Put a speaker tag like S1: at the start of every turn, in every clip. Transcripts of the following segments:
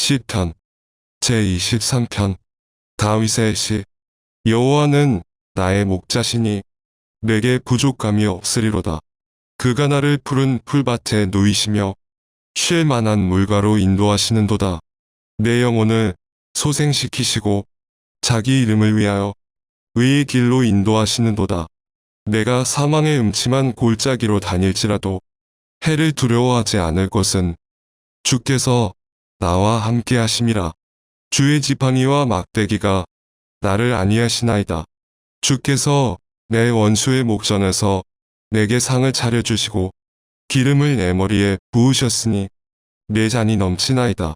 S1: 시편 제23편 다윗의 시. 여호와는 나의 목자시니 내게 부족함이 없으리로다. 그가 나를 푸른 풀밭에 누이시며 쉴 만한 물가로 인도하시는도다. 내 영혼을 소생시키시고 자기 이름을 위하여 의의 길로 인도하시는도다. 내가 사망의 음침한 골짜기로 다닐지라도 해를 두려워하지 않을 것은 주께서 나와 함께 하심이라. 주의 지팡이와 막대기가 나를 안위하시나이다. 주께서 내 원수의 목전에서 내게 상을 차려주시고 기름을 내 머리에 부으셨으니 내 잔이 넘치나이다.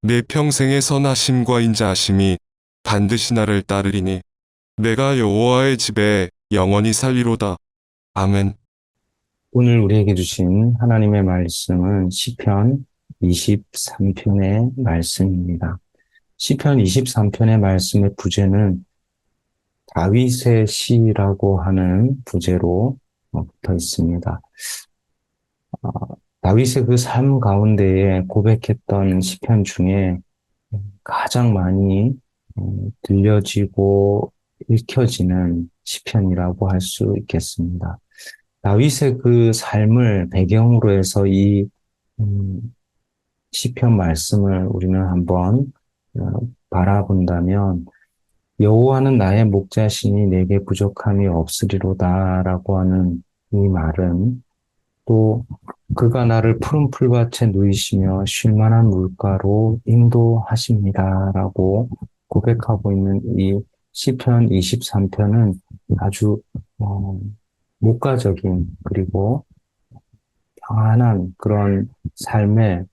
S1: 내 평생의 선하심과 인자하심이 반드시 나를 따르리니 내가 여호와의 집에 영원히 살리로다. 아멘.
S2: 오늘 우리에게 주신 하나님의 말씀은 시편 23편의 말씀입니다. 시편 23편의 말씀의 부제는 다윗의 시라고 하는 부제로 붙어 있습니다. 어, 다윗의 그 삶 가운데에 고백했던 시편 중에 가장 많이 들려지고 읽혀지는 시편이라고 할 수 있겠습니다. 다윗의 그 삶을 배경으로 해서 이 음, 시편 말씀을 우리는 한번 어, 바라본다면 여호와는 나의 목자시니 내게 부족함이 없으리로다라고 하는 이 말은 또 그가 나를 푸른 풀밭에 누이시며 쉴 만한 물가로 인도하십니다라고 고백하고 있는 이 시편 23편은 아주 목가적인 그리고 평안한 그런 삶에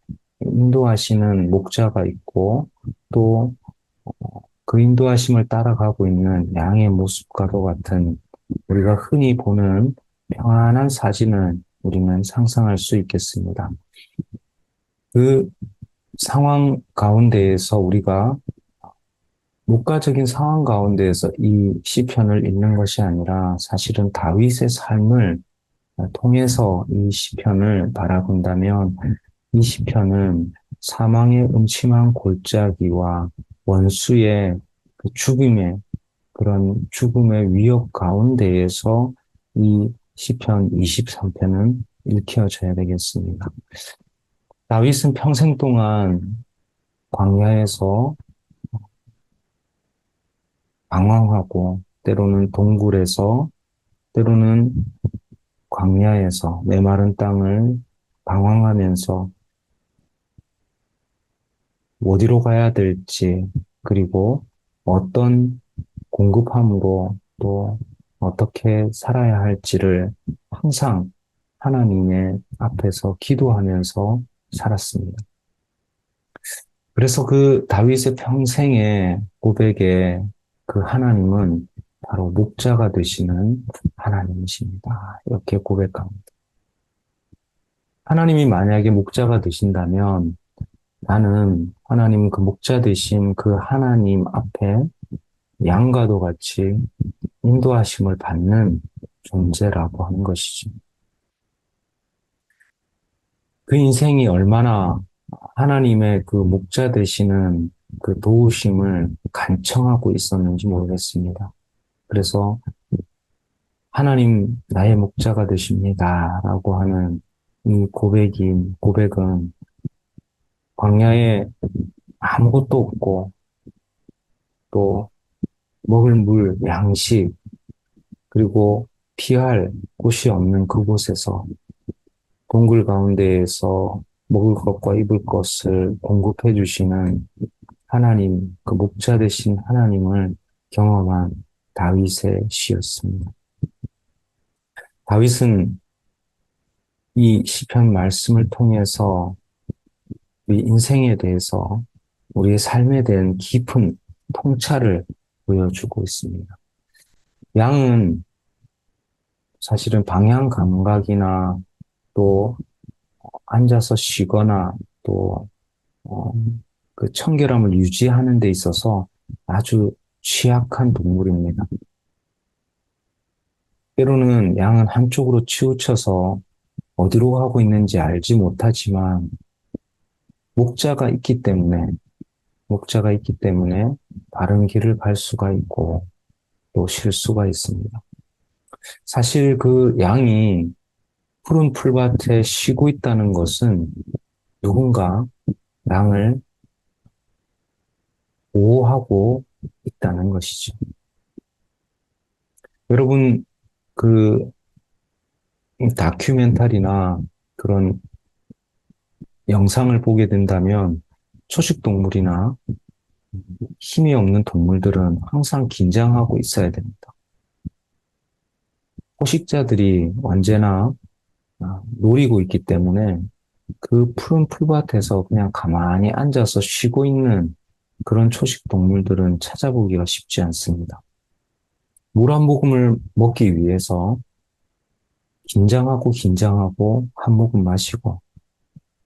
S2: 인도하시는 목자가 있고 또 그 인도하심을 따라가고 있는 양의 모습과도 같은 우리가 흔히 보는 평안한 사진을 우리는 상상할 수 있겠습니다. 그 상황 가운데에서 우리가 목가적인 상황 가운데에서 이 시편을 읽는 것이 아니라 사실은 다윗의 삶을 통해서 이 시편을 바라본다면 이 시편은 사망의 음침한 골짜기와 원수의 그 죽음의 그런 죽음의 위협 가운데에서 이 시편 23편은 읽혀져야 되겠습니다. 다윗은 평생 동안 광야에서 방황하고 때로는 동굴에서 때로는 광야에서 메마른 땅을 방황하면서 어디로 가야 될지 그리고 어떤 공급함으로 또 어떻게 살아야 할지를 항상 하나님의 앞에서 기도하면서 살았습니다. 그래서 그 다윗의 평생의 고백에 그 하나님은 바로 목자가 되시는 하나님이십니다. 이렇게 고백합니다. 하나님이 만약에 목자가 되신다면 나는 하나님 그 목자 되신 그 하나님 앞에 양과도 같이 인도하심을 받는 존재라고 하는 것이죠. 그 인생이 얼마나 하나님의 그 목자 되시는 그 도우심을 간청하고 있었는지 모르겠습니다. 그래서 하나님 나의 목자가 되십니다. 라고 하는 이 고백은 광야에 아무것도 없고 또 먹을 물, 양식, 그리고 피할 곳이 없는 그곳에서 동굴 가운데에서 먹을 것과 입을 것을 공급해 주시는 하나님, 그 목자 되신 하나님을 경험한 다윗의 시였습니다. 다윗은 이 시편 말씀을 통해서 우리 인생에 대해서 우리의 삶에 대한 깊은 통찰을 보여주고 있습니다. 양은 사실은 방향 감각이나 또 앉아서 쉬거나 또 어, 그 청결함을 유지하는 데 있어서 아주 취약한 동물입니다. 때로는 양은 한쪽으로 치우쳐서 어디로 가고 있는지 알지 못하지만 목자가 있기 때문에 목자가 있기 때문에 바른 길을 갈 수가 있고 또 실수가 있습니다. 사실 그 양이 푸른 풀밭에 쉬고 있다는 것은 누군가 양을 보호하고 있다는 것이죠. 여러분, 그 다큐멘터리나 그런 영상을 보게 된다면 초식동물이나 힘이 없는 동물들은 항상 긴장하고 있어야 됩니다. 포식자들이 언제나 노리고 있기 때문에 그 푸른 풀밭에서 그냥 가만히 앉아서 쉬고 있는 그런 초식 동물들은 찾아보기가 쉽지 않습니다. 물 한 모금을 먹기 위해서 긴장하고 한 모금 마시고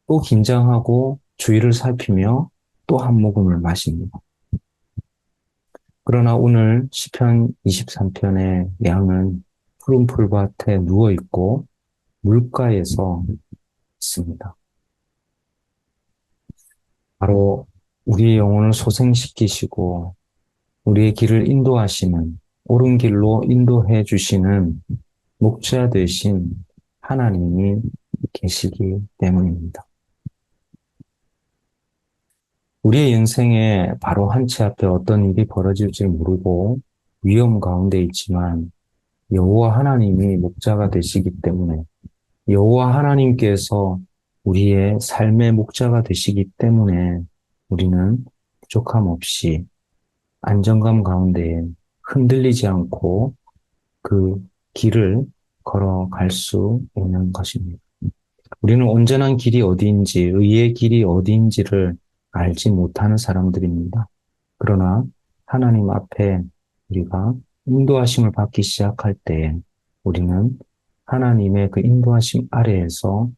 S2: 또 긴장하고 주위를 살피며 또 한 모금을 마십니다. 그러나 오늘 시편 23편의 양은 푸른 풀밭에 누워 있고 물가에서 있습니다. 바로 우리의 영혼을 소생시키시고 우리의 길을 인도하시는 옳은 길로 인도해 주시는 목자 되신 하나님이 계시기 때문입니다. 우리의 인생에 바로 한 치 앞에 어떤 일이 벌어질지 모르고 위험 가운데 있지만 여호와 하나님이 목자가 되시기 때문에 여호와 하나님께서 우리의 삶의 목자가 되시기 때문에 우리는 부족함 없이 안정감 가운데 흔들리지 않고 그 길을 걸어갈 수 있는 것입니다. 우리는 온전한 길이 어디인지, 의의 길이 어디인지를 알지 못하는 사람들입니다. 그러나 하나님 앞에 우리가 인도하심을 받기 시작할 때 우리는 하나님의 그 인도하심 아래에서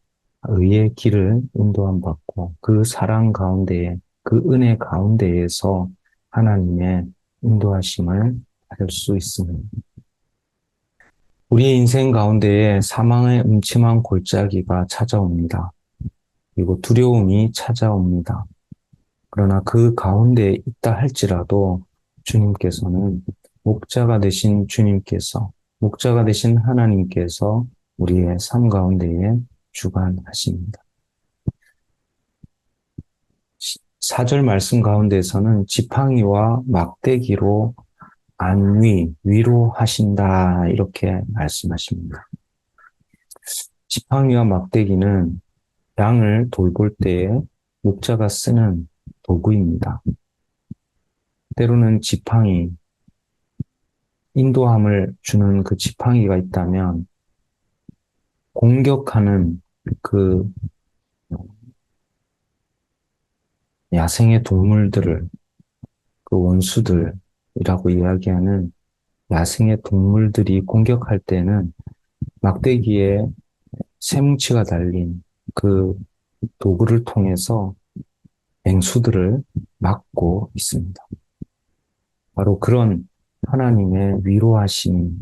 S2: 의의 길을 인도함 받고 그 사랑 가운데에 그 은혜 가운데에서 하나님의 인도하심을 받을 수 있습니다. 우리의 인생 가운데에 사망의 음침한 골짜기가 찾아옵니다. 그리고 두려움이 찾아옵니다. 그러나 그 가운데에 있다 할지라도 주님께서는 목자가 되신 주님께서, 목자가 되신 하나님께서 우리의 삶 가운데에 주관하십니다. 4절 말씀 가운데서는 지팡이와 막대기로 위로하신다 이렇게 말씀하십니다. 지팡이와 막대기는 양을 돌볼 때에 목자가 쓰는 도구입니다. 때로는 지팡이, 인도함을 주는 그 지팡이가 있다면 공격하는 그 야생의 동물들을 그 원수들이라고 이야기하는 야생의 동물들이 공격할 때는 막대기에 쇠뭉치가 달린 그 도구를 통해서 맹수들을 막고 있습니다. 바로 그런 하나님의 위로하심이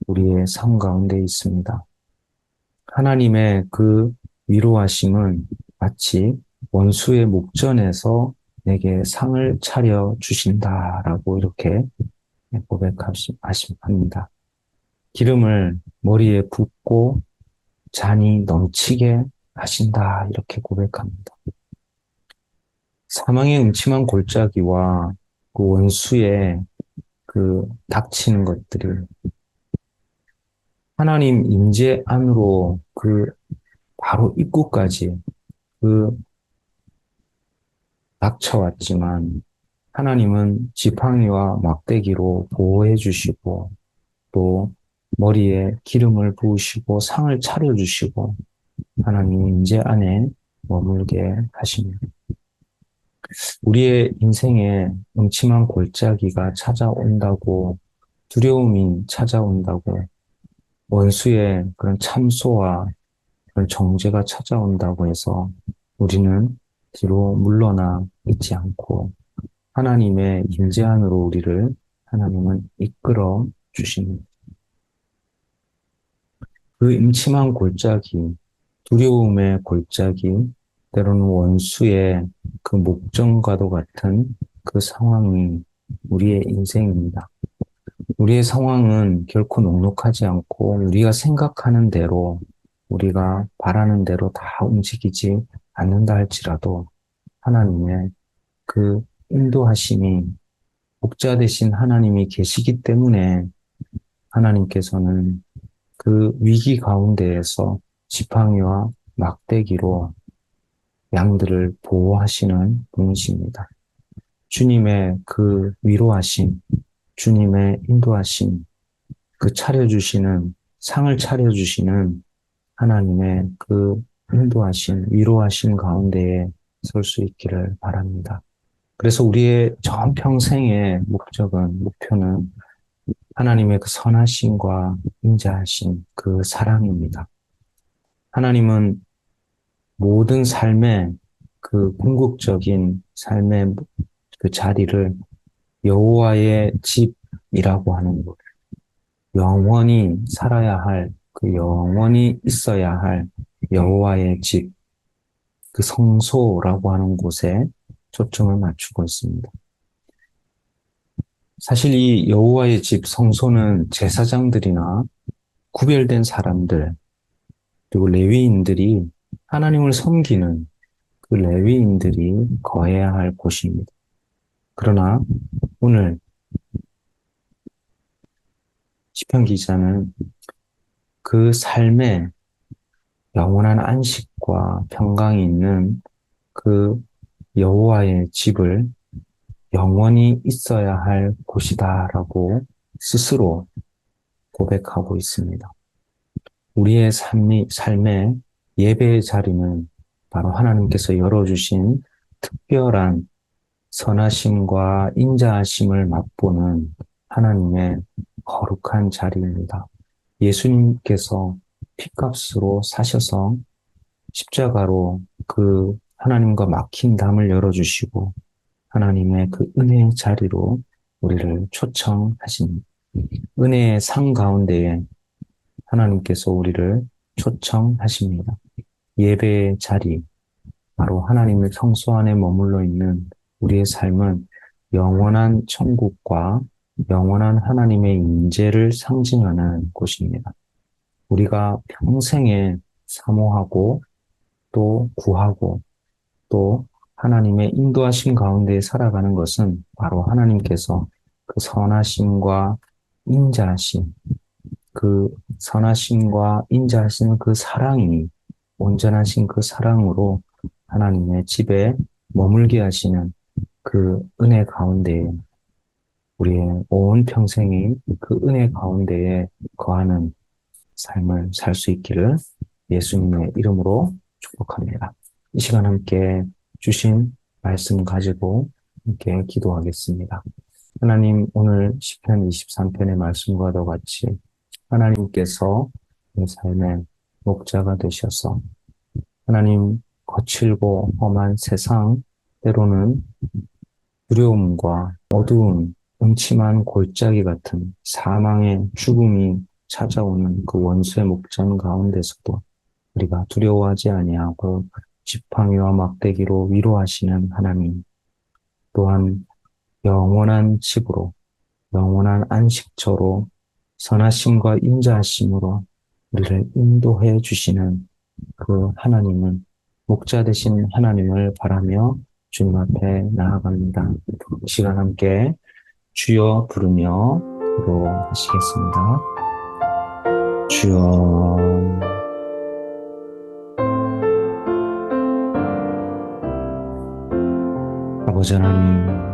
S2: 우리의 삶 가운데 있습니다. 하나님의 그 위로하심은 마치 원수의 목전에서 내게 상을 차려 주신다라고 이렇게 고백합니다. 기름을 머리에 붓고 잔이 넘치게 하신다 이렇게 고백합니다. 사망의 음침한 골짜기와 그 원수의 그 닥치는 것들을 하나님 임재 안으로 그 바로 입구까지 그 닥쳐왔지만 하나님은 지팡이와 막대기로 보호해 주시고 또 머리에 기름을 부으시고 상을 차려주시고 하나님 임재 안에 머물게 하십니다. 우리의 인생에 음침한 골짜기가 찾아온다고 두려움이 찾아온다고 원수의 그런 참소와 그런 정죄가 찾아온다고 해서 우리는 뒤로 물러나 있지 않고 하나님의 임재 안으로 우리를 하나님은 이끌어 주십니다. 그 음침한 골짜기, 두려움의 골짜기, 때로는 원수의 그 목전과도 같은 그 상황이 우리의 인생입니다. 우리의 상황은 결코 녹록하지 않고 우리가 생각하는 대로 우리가 바라는 대로 다 움직이지 않는다 할지라도 하나님의 그 인도하심이 목자 되신 하나님이 계시기 때문에 하나님께서는 그 위기 가운데에서 지팡이와 막대기로 양들을 보호하시는 분이십니다. 주님의 그 위로하심, 주님의 인도하심, 그 차려주시는, 상을 차려주시는 하나님의 그 인도하심, 위로하심 가운데에 설 수 있기를 바랍니다. 그래서 우리의 전 평생의 목표는 하나님의 그 선하심과 인자하심, 그 사랑입니다. 하나님은 모든 삶의 그 궁극적인 삶의 그 자리를 여호와의 집이라고 하는 것, 영원히 살아야 할, 그 영원히 있어야 할 여호와의 집, 그 성소라고 하는 곳에 초점을 맞추고 있습니다. 사실 이 여호와의 집 성소는 제사장들이나 구별된 사람들, 그리고 레위인들이 하나님을 섬기는 그 레위인들이 거해야 할 곳입니다. 그러나 오늘 시편 기자는 그 삶에 영원한 안식과 평강이 있는 그 여호와의 집을 영원히 있어야 할 곳이다라고 스스로 고백하고 있습니다. 우리의 삶의 예배의 자리는 바로 하나님께서 열어주신 특별한 선하심과 인자하심을 맛보는 하나님의 거룩한 자리입니다. 예수님께서 핏값으로 사셔서 십자가로 그 하나님과 막힌 담을 열어주시고 하나님의 그 은혜의 자리로 우리를 초청하십니다. 은혜의 상 가운데에 하나님께서 우리를 초청하십니다. 예배의 자리, 바로 하나님의 성소 안에 머물러 있는 우리의 삶은 영원한 천국과 영원한 하나님의 임재를 상징하는 곳입니다. 우리가 평생에 사모하고 또 구하고 또 하나님의 인도하심 가운데 살아가는 것은 바로 하나님께서 그 선하심과 인자하심, 그 선하심과 인자하심 그 사랑이 온전하신 그 사랑으로 하나님의 집에 머물게 하시는 그 은혜 가운데에 우리의 온 평생이 그 은혜 가운데에 거하는 삶을 살 수 있기를 예수님의 이름으로 축복합니다. 이 시간 함께 주신 말씀 가지고 함께 기도하겠습니다. 하나님, 오늘 시편 23편의 말씀과도 같이 하나님께서 내 삶의 목자가 되셔서 하나님 거칠고 험한 세상, 때로는 두려움과 어두운 음침한 골짜기 같은 사망의 죽음이 찾아오는 그 원수의 목전 가운데서도 우리가 두려워하지 아니하고 지팡이와 막대기로 위로하시는 하나님, 또한 영원한 집으로 영원한 안식처로 선하심과 인자하심으로 우리를 인도해 주시는 그 하나님은 목자 되신 하나님을 바라며 주님 앞에 나아갑니다. 이 시간 함께 주여 부르며 기도하시겠습니다. 주여, 아버지 하나님,